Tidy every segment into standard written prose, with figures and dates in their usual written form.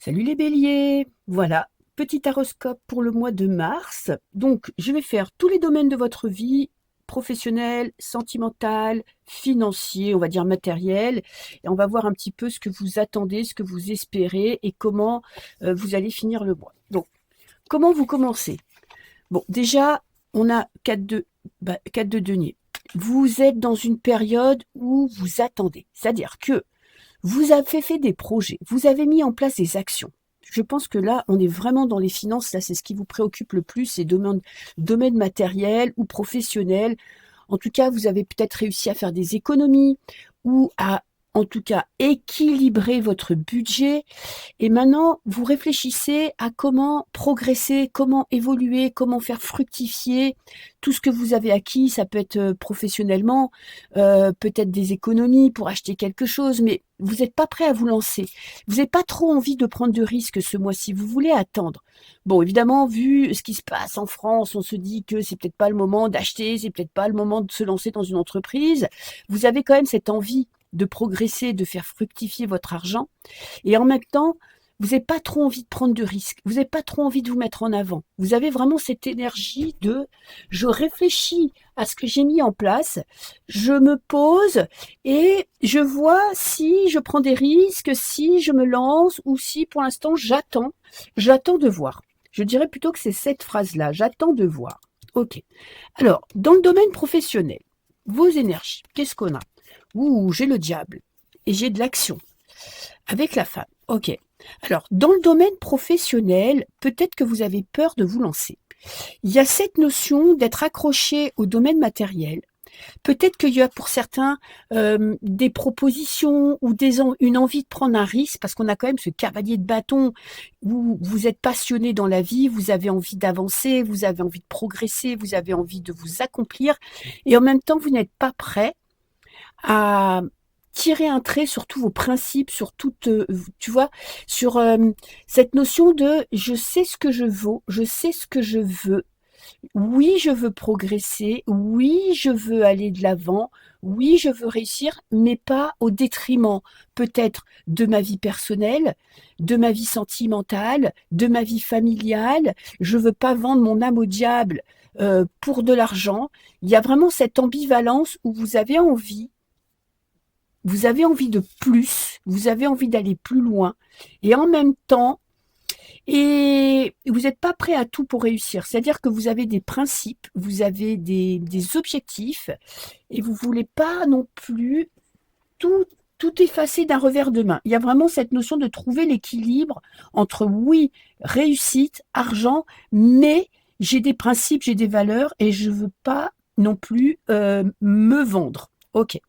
Salut les béliers! Voilà, petit horoscope pour le mois de mars. Donc, je vais faire tous les domaines de votre vie, professionnel, sentimental, financier, on va dire matériel, et on va voir un petit peu ce que vous attendez, ce que vous espérez et comment vous allez finir le mois. Donc, comment vous commencez? Bon, déjà, on a 4 de denier. Vous êtes dans une période où vous attendez, c'est-à-dire que vous avez fait des projets, vous avez mis en place des actions. Je pense que là, on est vraiment dans les finances, là, c'est ce qui vous préoccupe le plus, c'est domaine matériel ou professionnel. En tout cas, vous avez peut-être réussi à faire des économies ou à, en tout cas, équilibrer votre budget. Et maintenant, vous réfléchissez à comment progresser, comment évoluer, comment faire fructifier tout ce que vous avez acquis. Ça peut être professionnellement, peut-être des économies pour acheter quelque chose, mais vous n'êtes pas prêt à vous lancer. Vous n'avez pas trop envie de prendre de risques ce mois-ci. Vous voulez attendre. Bon, évidemment, vu ce qui se passe en France, on se dit que c'est peut-être pas le moment d'acheter, c'est peut-être pas le moment de se lancer dans une entreprise. Vous avez quand même cette envie de progresser, de faire fructifier votre argent. Et en même temps, vous n'avez pas trop envie de prendre de risques, vous n'avez pas trop envie de vous mettre en avant. Vous avez vraiment cette énergie de je réfléchis à ce que j'ai mis en place, je me pose et je vois si je prends des risques, si je me lance ou si pour l'instant j'attends de voir. Je dirais plutôt que c'est cette phrase-là, j'attends de voir. Ok. Alors, dans le domaine professionnel, vos énergies, qu'est-ce qu'on a? Ouh, j'ai le diable et j'ai de l'action. Avec la femme, ok. Alors, dans le domaine professionnel, peut-être que vous avez peur de vous lancer. Il y a cette notion d'être accroché au domaine matériel. Peut-être qu'il y a pour certains des propositions ou une envie de prendre un risque, parce qu'on a quand même ce cavalier de bâton où vous êtes passionné dans la vie, vous avez envie d'avancer, vous avez envie de progresser, vous avez envie de vous accomplir, et en même temps, vous n'êtes pas prêt à tirer un trait sur tous vos principes, sur toute, tu vois, sur cette notion de je sais ce que je vaux, je sais ce que je veux. Oui, je veux progresser. Oui, je veux aller de l'avant. Oui, je veux réussir, mais pas au détriment peut-être de ma vie personnelle, de ma vie sentimentale, de ma vie familiale. Je veux pas vendre mon âme au diable pour de l'argent. Il y a vraiment cette ambivalence où vous avez envie de plus, vous avez envie d'aller plus loin, et en même temps, et vous n'êtes pas prêt à tout pour réussir. C'est-à-dire que vous avez des principes, vous avez des objectifs, et vous voulez pas non plus tout, tout effacer d'un revers de main. Il y a vraiment cette notion de trouver l'équilibre entre oui, réussite, argent, mais j'ai des principes, j'ai des valeurs, et je veux pas non plus me vendre. Ok.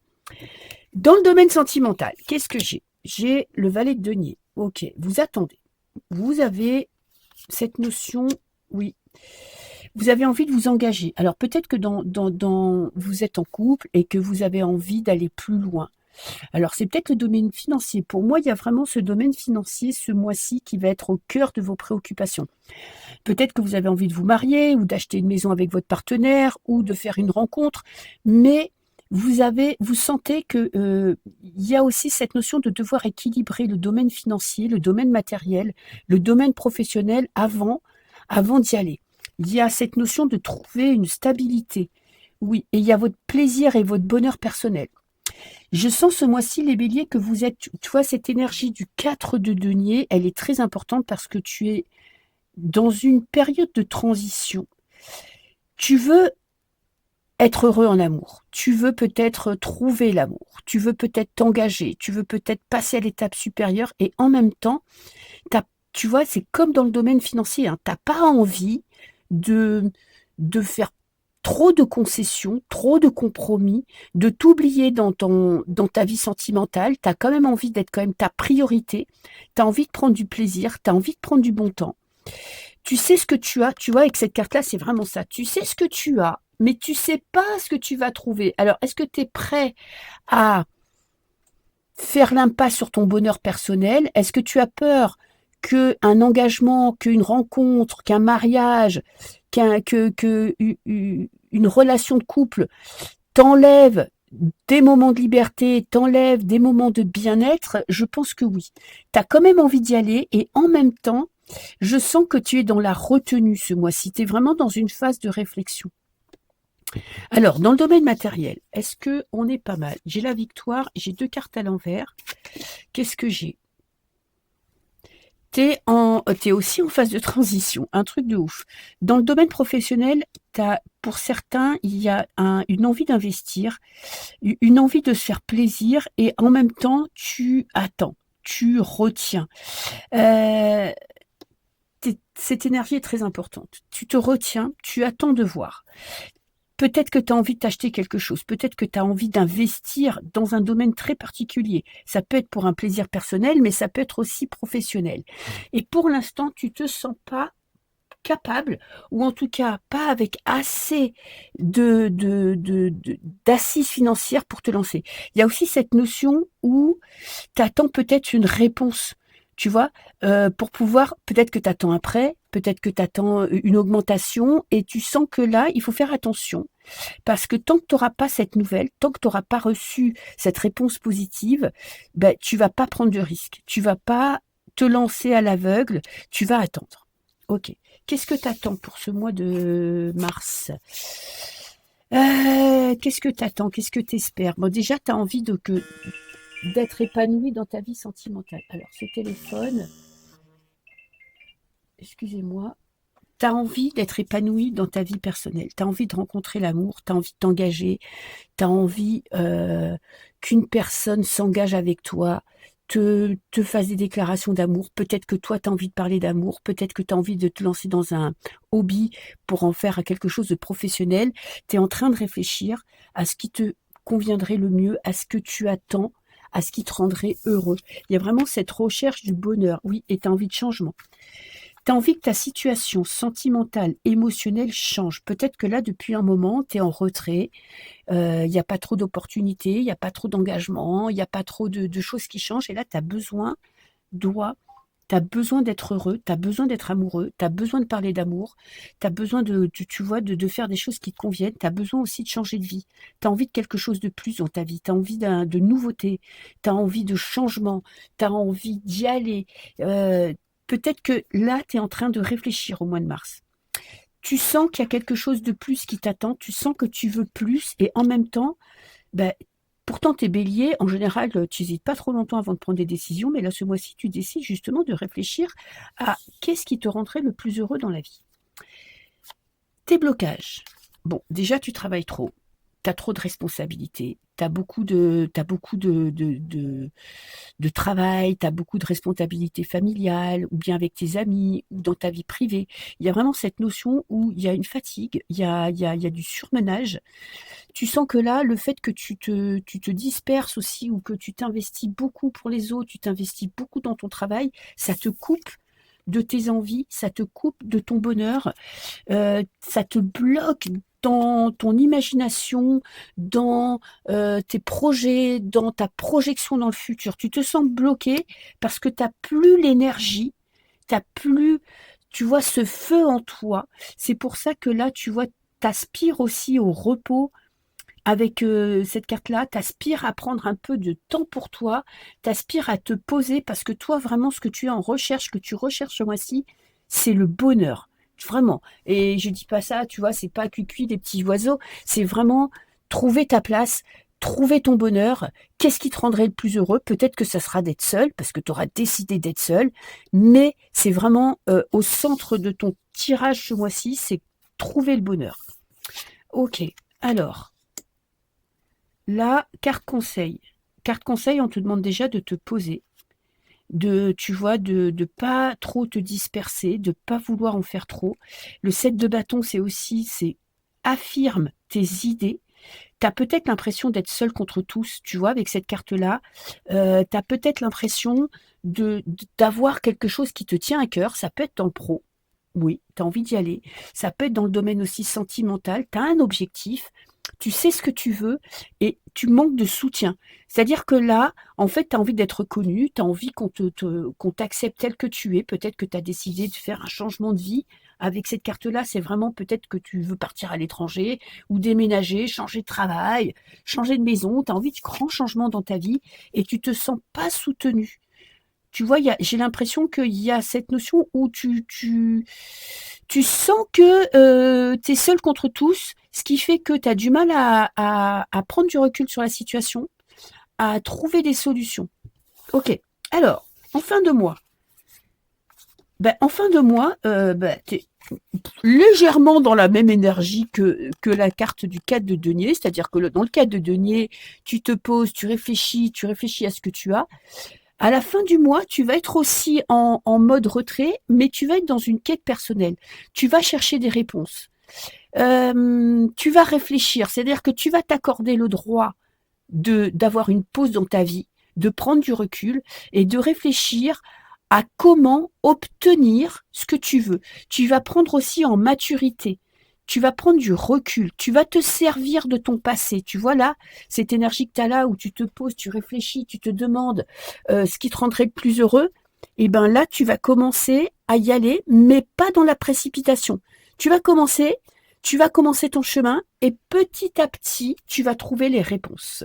Dans le domaine sentimental, qu'est-ce que j'ai? J'ai le valet de denier. Ok, vous attendez. Vous avez cette notion, oui, vous avez envie de vous engager. Alors peut-être que vous êtes en couple et que vous avez envie d'aller plus loin. Alors c'est peut-être le domaine financier. Pour moi, il y a vraiment ce domaine financier ce mois-ci qui va être au cœur de vos préoccupations. Peut-être que vous avez envie de vous marier ou d'acheter une maison avec votre partenaire ou de faire une rencontre, mais vous sentez que il y a aussi cette notion de devoir équilibrer le domaine financier, le domaine matériel, le domaine professionnel avant d'y aller. Il y a cette notion de trouver une stabilité. Oui, et il y a votre plaisir et votre bonheur personnel. Je sens ce mois-ci, les béliers, que vous êtes, tu vois, cette énergie du 4 de denier, elle est très importante parce que tu es dans une période de transition. Tu veux être heureux en amour. Tu veux peut-être trouver l'amour. Tu veux peut-être t'engager. Tu veux peut-être passer à l'étape supérieure. Et en même temps, tu vois, c'est comme dans le domaine financier. Hein, tu n'as pas envie de, de faire trop de concessions, trop de compromis, de t'oublier dans ta vie sentimentale. Tu as quand même envie d'être quand même ta priorité. Tu as envie de prendre du plaisir. Tu as envie de prendre du bon temps. Tu sais ce que tu as, tu vois, avec cette carte-là, c'est vraiment ça. Tu sais ce que tu as, mais tu sais pas ce que tu vas trouver. Alors, est-ce que tu es prêt à faire l'impasse sur ton bonheur personnel? Est-ce que tu as peur qu'un engagement, qu'une rencontre, qu'un mariage, une relation de couple t'enlève des moments de liberté t'enlèvent des moments de bien-être, je pense que oui. Tu as quand même envie d'y aller et en même temps, je sens que tu es dans la retenue ce mois-ci. Tu es vraiment dans une phase de réflexion. Alors, dans le domaine matériel, est-ce que on est pas mal? J'ai la victoire, j'ai 2 cartes à l'envers. Qu'est-ce que j'ai? T'es aussi en phase de transition, un truc de ouf. Dans le domaine professionnel, pour certains, il y a une envie d'investir, une envie de se faire plaisir et en même temps, tu attends, tu retiens. Euh, Cette énergie est très importante. Tu te retiens, tu attends de voir. Peut-être que tu as envie de t'acheter quelque chose, peut-être que tu as envie d'investir dans un domaine très particulier. Ça peut être pour un plaisir personnel, mais ça peut être aussi professionnel. Et pour l'instant, tu te sens pas capable, ou en tout cas pas avec assez d'assises financières pour te lancer. Il y a aussi cette notion où tu attends peut-être une réponse. Tu vois, pour pouvoir, peut-être que tu attends un prêt, peut-être que tu attends une augmentation, et tu sens que là, il faut faire attention. Parce que tant que tu n'auras pas cette nouvelle, tant que tu n'auras pas reçu cette réponse positive, ben, tu vas pas prendre de risque. Tu vas pas te lancer à l'aveugle, tu vas attendre. Ok. Qu'est-ce que tu attends pour ce mois de mars? Qu'est-ce que tu attends? Qu'est-ce que tu espères? Bon, déjà, tu as envie d'être épanoui dans ta vie sentimentale. Alors, ce téléphone, excusez-moi, tu as envie d'être épanoui dans ta vie personnelle. Tu as envie de rencontrer l'amour, tu as envie de t'engager, tu as envie qu'une personne s'engage avec toi, te fasse des déclarations d'amour. Peut-être que toi, tu as envie de parler d'amour, peut-être que tu as envie de te lancer dans un hobby pour en faire quelque chose de professionnel. Tu es en train de réfléchir à ce qui te conviendrait le mieux, à ce que tu attends, à ce qui te rendrait heureux. Il y a vraiment cette recherche du bonheur, oui, et tu as envie de changement. Tu as envie que ta situation sentimentale, émotionnelle change. Peut-être que là, depuis un moment, tu es en retrait, il n'y a pas trop d'opportunités, il n'y a pas trop d'engagement, il n'y a pas trop de choses qui changent. Et là, tu as besoin, tu as besoin d'être heureux, tu as besoin d'être amoureux, tu as besoin de parler d'amour, tu as besoin tu vois, de faire des choses qui te conviennent, tu as besoin aussi de changer de vie. Tu as envie de quelque chose de plus dans ta vie, tu as envie de nouveauté, tu as envie de changement, tu as envie d'y aller. Peut-être que là, tu es en train de réfléchir au mois de mars. Tu sens qu'il y a quelque chose de plus qui t'attend, tu sens que tu veux plus et en même temps, ben, pourtant tu es bélier, en général, tu hésites pas trop longtemps avant de prendre des décisions, mais là, ce mois-ci, tu décides justement de réfléchir à qu'est-ce qui te rendrait le plus heureux dans la vie. Tes blocages. Bon, déjà, tu travailles trop. Tu as trop de responsabilités. Tu as beaucoup de travail, tu as beaucoup de responsabilités familiales, ou bien avec tes amis, ou dans ta vie privée. Il y a vraiment cette notion où il y a une fatigue, il y a du surmenage. Tu sens que là, le fait que tu te disperses aussi, ou que tu t'investis beaucoup pour les autres, tu t'investis beaucoup dans ton travail, ça te coupe de tes envies, ça te coupe de ton bonheur, ça te bloque dans ton imagination, dans tes projets, dans ta projection dans le futur. Tu te sens bloqué parce que tu n'as plus l'énergie, tu n'as plus, tu vois, ce feu en toi. C'est pour ça que là, tu vois, tu aspires aussi au repos avec cette carte-là, tu aspires à prendre un peu de temps pour toi, tu aspires à te poser parce que toi, vraiment, ce que tu es en recherche, que tu recherches ce mois-ci, c'est le bonheur. Vraiment. Et je dis pas ça, tu vois, c'est pas cuicui des petits oiseaux, c'est vraiment trouver ta place, trouver ton bonheur. Qu'est-ce qui te rendrait le plus heureux? Peut-être que ça sera d'être seul, parce que tu auras décidé d'être seul, mais c'est vraiment au centre de ton tirage ce mois-ci, c'est trouver le bonheur. Ok, alors. Là, carte conseil. Carte conseil, on te demande déjà de te poser, tu vois, de pas trop te disperser, de pas vouloir en faire trop. Le 7 de bâton, c'est affirme tes idées. Tu as peut-être l'impression d'être seul contre tous, tu vois, avec cette carte-là. Tu as peut-être l'impression d'avoir quelque chose qui te tient à cœur. Ça peut être dans le pro. Oui, tu as envie d'y aller. Ça peut être dans le domaine aussi sentimental. Tu as un objectif, tu sais ce que tu veux et tu manques de soutien. C'est-à-dire que là, en fait, tu as envie d'être connu, tu as envie qu'on t'accepte tel que tu es. Peut-être que tu as décidé de faire un changement de vie, avec cette carte-là, c'est vraiment peut-être que tu veux partir à l'étranger ou déménager, changer de travail, changer de maison, tu as envie de grands changements dans ta vie et tu te sens pas soutenu. Tu vois, j'ai l'impression qu'il y a cette notion où tu sens que tu es seul contre tous, ce qui fait que tu as du mal à prendre du recul sur la situation, à trouver des solutions. Ok, alors, en fin de mois, tu es légèrement dans la même énergie que la carte du 4 de denier, c'est-à-dire que dans le 4 de denier, tu te poses, tu réfléchis à ce que tu as. À la fin du mois, tu vas être aussi en mode retrait, mais tu vas être dans une quête personnelle. Tu vas chercher des réponses. Tu vas réfléchir, c'est-à-dire que tu vas t'accorder le droit d'avoir une pause dans ta vie, de prendre du recul et de réfléchir à comment obtenir ce que tu veux. Tu vas prendre aussi en maturité. Tu vas prendre du recul. Tu vas te servir de ton passé. Tu vois là, cette énergie que tu as là où tu te poses, tu réfléchis, tu te demandes ce qui te rendrait le plus heureux. Et ben là, tu vas commencer à y aller, mais pas dans la précipitation. Tu vas commencer ton chemin et petit à petit, tu vas trouver les réponses.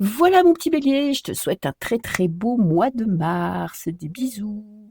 Voilà mon petit bélier, je te souhaite un très très beau mois de mars. Des bisous.